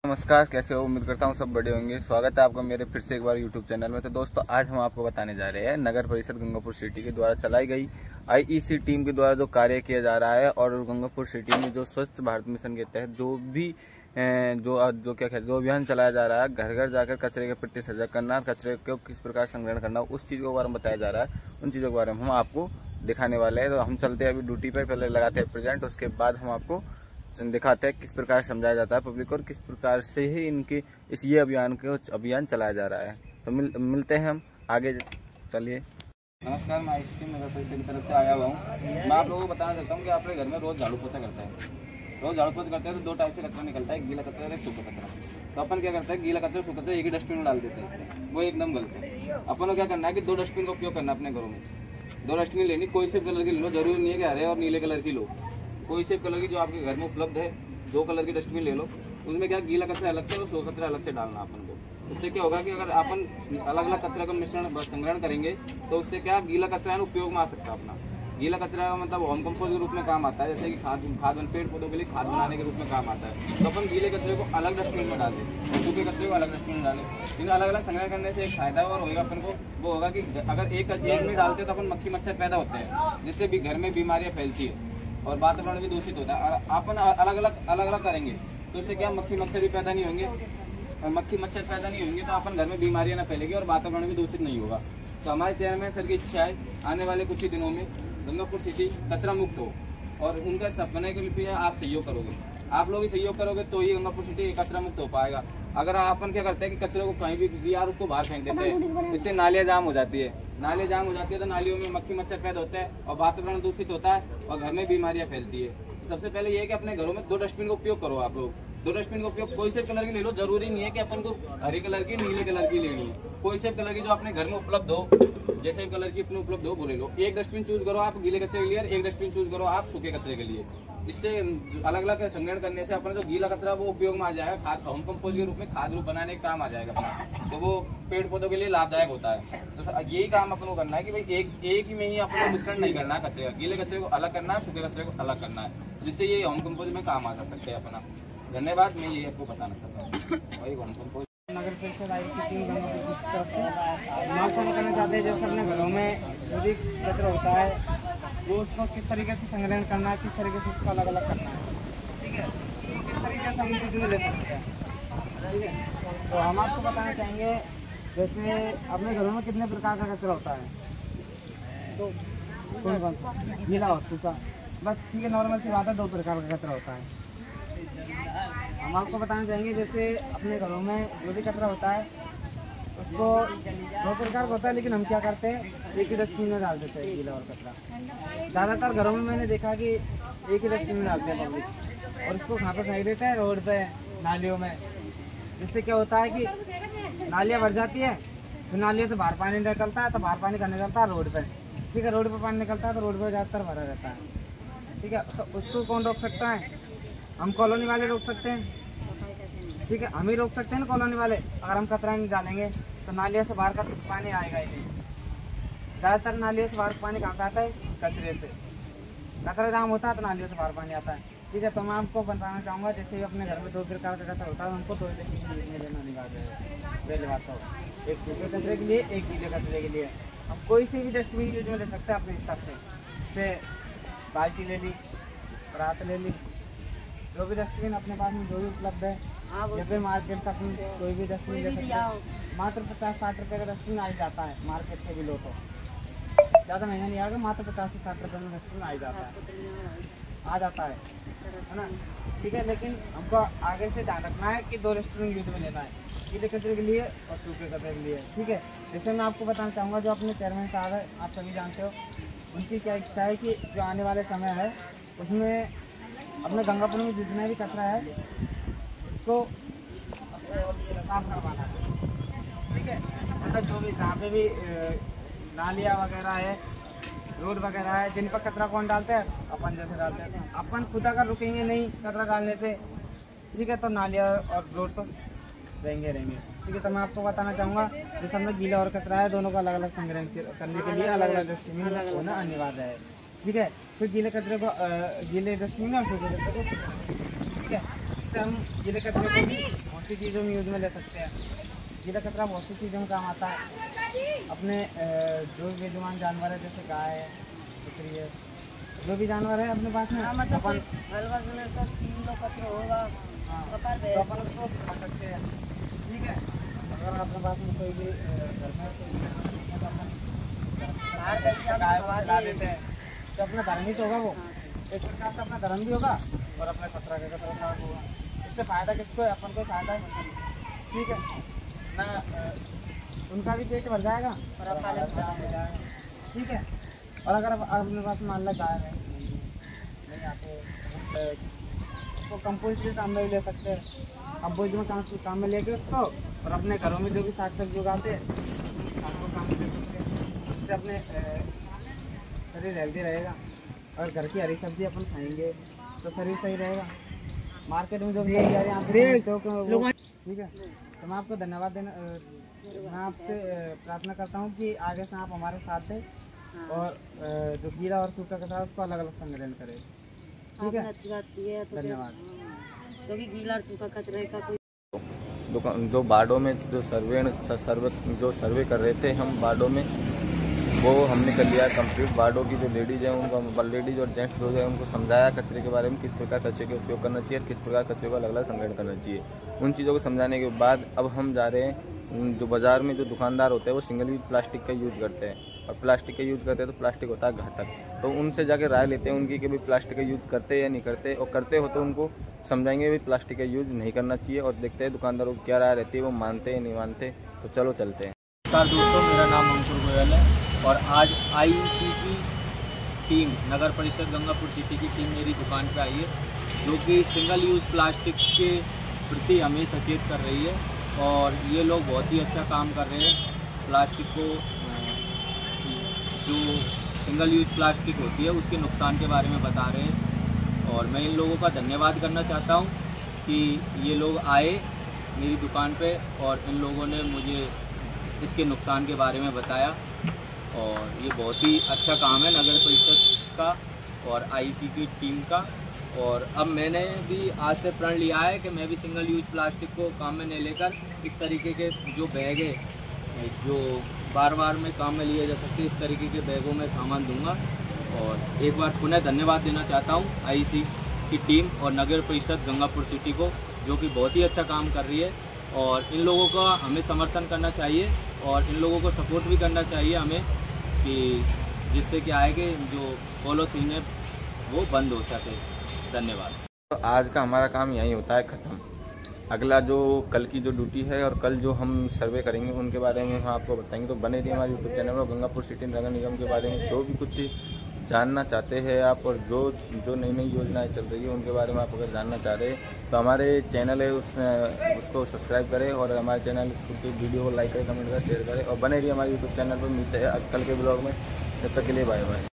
नमस्कार, कैसे हो? उम्मीद करता हूँ सब बढ़िया होंगे। स्वागत है आपका मेरे फिर से एक बार यूट्यूब चैनल में। तो दोस्तों, आज हम आपको बताने जा रहे हैं नगर परिषद गंगापुर सिटी के द्वारा चलाई गई आईईसी टीम के द्वारा जो कार्य किया जा रहा है और गंगापुर सिटी में जो स्वच्छ भारत मिशन के तहत जो अभियान चलाया जा रहा है, घर घर जाकर कचरे के प्रति सजग करना, कचरे को किस प्रकार संग्रहण करना, उस चीज़ के बारे में बताया जा रहा है। उन चीज़ों के बारे में हम आपको दिखाने वाले हैं। तो हम चलते हैं अभी ड्यूटी पर, पहले लगाते हैं प्रेजेंट, उसके बाद हम आपको दिखाते हैं किस प्रकार समझाया जाता है पब्लिक और किस प्रकार से ही इनके ये अभियान चलाया जा रहा है। तो मिलते हैं हम आगे, चलिए। नमस्कार, मैं आईईसी टीम नगर परिषद की तरफ से आया हुआ हूँ। मैं आप लोगों को बताना चाहता हूँ कि आपके घर में रोज़ झाड़ू पोछा करता है। रोज़ झाड़ू पोछा करते हैं तो दो टाइप से कचरा निकलता है, गीला कचरा और एक सूखा कचरा। तो अपन क्या करते हैं, गीला कचरा सूखा कचरा एक ही डस्टबिन में डाल देते हैं, वो एकदम गलत है। अपन को क्या करना है कि दो डस्टबिन का उपयोग करना अपने घरों में। दो डस्टबिन लेनी, कोई से कलर की लो, जरूरी नहीं है कि हरे और नीले कलर की लो, कोई से कलर की जो आपके घर में उपलब्ध है। दो कलर की डस्टबिन ले लो, उसमें क्या गीला कचरा अलग से और सूखा कचरा अलग से डालना अपन को। उससे क्या होगा कि अगर अपन अलग अलग कचरा का मिश्रण संग्रहण करेंगे तो उससे क्या गीला कचरा उपयोग में आ सकता है अपना। गीला कचरा मतलब होम कंपोस्ट के रूप में काम आता है, जैसे कि खाद पेड़ पौधों के लिए खाद बनाने के रूप में काम आता है। तो अपन गीले कचरे को अलग डस्टबिन में डालें, सूखे कचरे को अलग डस्टबिन में डालें। इन अलग अलग संग्रह करने से एक फायदा और होगा अपन को, वो होगा कि अगर एक में डालते हैं तो अपन मक्खी मच्छर पैदा होते हैं, जिससे भी घर में बीमारियाँ फैलती है और वातावरण भी दूषित होता है। अपन अलग अलग करेंगे तो इससे क्या मक्खी मच्छर भी पैदा नहीं होंगे, और मक्खी मच्छर पैदा नहीं होंगे तो अपन घर में बीमारियां ना फैलेगी और वातावरण भी दूषित नहीं होगा। तो हमारे चेयरमैन सर की इच्छा है आने वाले कुछ ही दिनों में गंगापुर सिटी कचरा मुक्त हो, और उनका सपने के लिए आप सहयोग करोगे। आप लोग ही सहयोग करोगे तो ही गंगापुर सिटी कचरा मुक्त हो पाएगा। अगर अपन क्या करते हैं कि कचरे को कहीं भी यार उसको बाहर फेंक देते हैं, इससे नालियाँ जाम हो जाती है। नालियाँ जाम हो जाती है तो नालियों में मक्खी मच्छर पैदा होता है और वातावरण दूषित होता है और घर में बीमारियां फैलती है। तो सबसे पहले ये है कि अपने घरों में दो डस्टबिन का उपयोग करो। आप लोग दो डस्टबिन का उपयोग कोई से कलर की ले लो, जरूरी नहीं है कि अपन को हरे कलर की नीले कलर की लेनी है। कोई से कलर की जो अपने घर में उपलब्ध हो, जैसे कलर की अपने उपलब्ध हो वो ले लो। एक डस्टबिन चूज करो आप गीले कचरे के लिए, एक डस्टबिन चूज करो आप सूखे कचरे के लिए। इससे अलग अलग संग्रहण करने से अपना जो गीला कचरा वो उपयोग में आ जाएगा, खाद होम कंपोस्ट के रूप में खाद रूप बनाने का काम आ जाएगा अपना, तो वो पेड़ पौधों के लिए लाभदायक होता है। तो यही काम अपन को करना है कि भाई एक ही में ही अपन को मिश्रण नहीं करना है कचरे का, गीले कचरे को अलग करना है, सूखे कचरे को अलग करना है, जिससे ये होम कंपोस्ट में काम आ सकते हैं अपना। धन्यवाद, मैं ये आपको बताना चाहता हूँ। वही होम कंपोस्ट नगर परिषद आईईसी टीम गंगापुर की तरफ से हम आपको बताना चाहते हैं, जैसे अपने घरों में जो भी कचरा होता है वो उसको किस तरीके से संग्रहण करना है, किस तरीके से उसको अलग अलग करना है, ठीक है। तो किस तरीके से हम चीज़ें ले सकते हैं, ठीक है। तो हम आपको बताना चाहेंगे जैसे अपने घरों में कितने प्रकार का कचरा होता है, तो कौन कौन सा, गीला और सूखा, बस ठीक है, नॉर्मल सी बात है, दो प्रकार का कचरा होता है। हम आपको बताना चाहेंगे जैसे अपने घरों में जो भी कचरा होता है उसको दो प्रकार का होता है, लेकिन हम क्या करते हैं एक ही डस्टबिन में डाल देते हैं गीला और कचरा। ज़्यादातर घरों में मैंने देखा कि एक ही डस्टबिन में डालते हैं पब्लिक, और इसको कहाँ पे फेंक देते हैं, रोड पे, नालियों में। जिससे क्या होता है कि नालियाँ भर जाती है, फिर नालियों से बाहर पानी निकलता है, तो बाहर पानी कहाँ निकलता है, रोड पर, ठीक है। रोड पर पानी निकलता है तो रोड पर ज़्यादातर भरा रहता है, ठीक है। तो उसको कौन रोक सकता है? हम कॉलोनी वाले रोक सकते हैं, ठीक है, हम ही रोक सकते हैं ना कॉलोनी वाले। अगर हम कचरा नहीं डालेंगे तो नालियों से बाहर का पानी आएगा ही नहीं। ज़्यादातर नालियों से बाहर पानी कहाँ से आता है? कचरे से। कचरा जाम होता है तो नालियों से बाहर पानी आता है, ठीक है। तो मैं आपको बताना चाहूँगा जैसे अपने घर में दो प्रकार का कचरा होता है, हमको दो डस्टबिन लेना अनिवार्य है। पहले बात तो एक सूखे कचरे के लिए, एक गीले कचरे के लिए। हम कोई से भी डस्टबिन यूज में ले सकते हैं अपने हिसाब से। जैसे बाल्टी ले ली, परात ले ली, जो भी डस्टबिन अपने पास में जो भी उपलब्ध है, या फिर मार्केट से अपनी कोई भी डस्टबिन ले सकते हैं। मात्र 50-60 रुपये का डस्टबिन आ जाता है, मार्केट से भी लो तो ज़्यादा महंगा नहीं आएगा, मात्र 50 से 60 रुपये में डस्टबिन आ जाता है ना, ठीक है। लेकिन हमको आगे से ध्यान रखना है कि दो डस्टबिन यूज में लेना है, गीले कचरे के लिए और सूखे कचरे के लिए, ठीक है। जैसे मैं आपको बताना चाहूँगा जो अपने चेयरमैन साहब है, आप सभी जानते हो, उनकी क्या इच्छा है कि जो आने वाले समय है उसमें अपने गंगापुर में जितना भी कचरा है उसको साफ करवाना है, ठीक है। मतलब जो भी जहाँ पे भी नालियाँ वगैरह है, रोड वगैरह है, जिन पर कचरा कौन डालता है, अपन जैसे डालते हैं। अपन खुद अगर रुकेंगे नहीं कचरा डालने से, ठीक है, तो नालियाँ और रोड तो रहेंगे, ठीक है। तो मैं आपको बताना चाहूँगा जैसे हमने गीला और कचरा है, दोनों का अलग अलग संग्रहण करने के लिए अलग अलग डस्टबिन होना अनिवार्य है, ठीक है। फिर गीले कचरे को गीले डस्टबिन में और सूखे कचरे को, ठीक है। इससे हम गीले कचरे को भी बहुत सी चीज़ों में यूज में ले सकते हैं। गीला कचरा बहुत सी चीज़ों में काम आता है। अपने जो बेजुबान जानवर है, जैसे गाय है, बकरी है, जो भी जानवर है अपने पास में, मतलब अपन हलवा सुनने का 3 किलो कचरा होगा, तो अपन उसको खा सकते हैं। ठीक है, अगर अपने पास में कोई भी घर में तो अपन गाय को खिला देते हैं तो अपना धर्म ही तो होगा, वो एक प्रकार से अपना धर्म भी होगा और अपना कचरा का कचरा साफ होगा। इससे फायदा किसको है? अपन को फायदा है। ठीक है ना, उनका भी पेट भर जाएगा और अपना हो जाएगा। ठीक है, और अगर अपने पास मान लो गाय है नहीं आते, उसको कंपोस्ट के काम में भी ले सकते हैं। कंपोस्ट में काम में लेके उसको और अपने घरों में जो भी साग सब्जी उगाते हैं उसको काम में ले सकते हैं। इससे अपने शरीर हेल्दी रहेगा और घर की हरी सब्जी अपन खाएंगे तो शरीर सही रहेगा। मार्केट में जो भी यहाँ पे ठीक है, तो मैं आपको धन्यवाद देना, मैं आपसे प्रार्थना करता हूँ कि आगे से आप हमारे साथ दें और जो गीला और सूखा कचरा उसको अलग अलग संग्रहण करें। ठीक है, अच्छी बात की है। तो धन्यवाद। क्योंकि गीला और सूखा कचरे का कोई जो बाडों में जो सर्वे कर रहे थे हम बाडों में, वो हमने कर लिया कंप्लीट। बाडों की जो लेडीज है उनको, लेडीज और जेंट्स जो है उनको समझाया कचरे के बारे में, किस प्रकार कचरे का उपयोग करना चाहिए और किस प्रकार कचरे को अलग अलग संग्रहण करना चाहिए। उन चीज़ों को समझाने के बाद अब हम जा रहे हैं, जो बाज़ार में जो दुकानदार होते हैं वो सिंगल यूज प्लास्टिक का यूज़ करते हैं और प्लास्टिक का यूज़ करते हैं तो प्लास्टिक होता है घातक। तो उनसे जाके राय लेते हैं उनकी कि भाई प्लास्टिक का यूज़ करते या नहीं करते, और करते हो तो उनको समझाएंगे भाई प्लास्टिक का यूज़ नहीं करना चाहिए और देखते हैं दुकानदारों की क्या राय रहती है, वो मानते हैं नहीं मानते। तो चलो चलते हैं। नमस्कार दोस्तों, मेरा नाम अंकुर गोयल है और आज IEC की टीम, नगर परिषद गंगापुर सिटी की टीम मेरी दुकान पे आई है, जो कि सिंगल यूज़ प्लास्टिक के प्रति हमें सचेत कर रही है। और ये लोग बहुत ही अच्छा काम कर रहे हैं। प्लास्टिक को, जो सिंगल यूज़ प्लास्टिक होती है उसके नुकसान के बारे में बता रहे हैं। और मैं इन लोगों का धन्यवाद करना चाहता हूँ कि ये लोग आए मेरी दुकान पे और इन लोगों ने मुझे इसके नुकसान के बारे में बताया। और ये बहुत ही अच्छा काम है नगर परिषद का और IEC की टीम का। और अब मैंने भी आज से प्रण लिया है कि मैं भी सिंगल यूज प्लास्टिक को काम में नहीं लेकर इस तरीके के जो बैग है जो बार बार में काम में लिए जा सकते, इस तरीके के बैगों में सामान दूंगा। और एक बार पुनः धन्यवाद देना चाहता हूँ IEC की टीम और नगर परिषद गंगापुर सिटी को, जो कि बहुत ही अच्छा काम कर रही है। और इन लोगों का हमें समर्थन करना चाहिए और इन लोगों को सपोर्ट भी करना चाहिए हमें, कि जिससे क्या है कि जो पॉलीथीन है वो बंद हो सके। धन्यवाद। तो आज का हमारा काम यही होता है ख़त्म। अगला जो कल की जो ड्यूटी है और कल जो हम सर्वे करेंगे उनके बारे में हम आपको बताएंगे। तो बने रहिए हमारे यूट्यूब चैनल में। गंगापुर सिटी नगर निगम के बारे में जो भी कुछ जानना चाहते हैं आप और जो नई नई योजनाएं चल रही है उनके बारे में आप अगर जानना चाह रहे हैं तो हमारे चैनल है उसको सब्सक्राइब करें और हमारे चैनल कुछ वीडियो को लाइक करें, कमेंट करें, शेयर करें और बने रहिए हमारे यूट्यूब चैनल पर। मिलते हैं कल के ब्लॉग में। तब तक के लिए बाय बाय।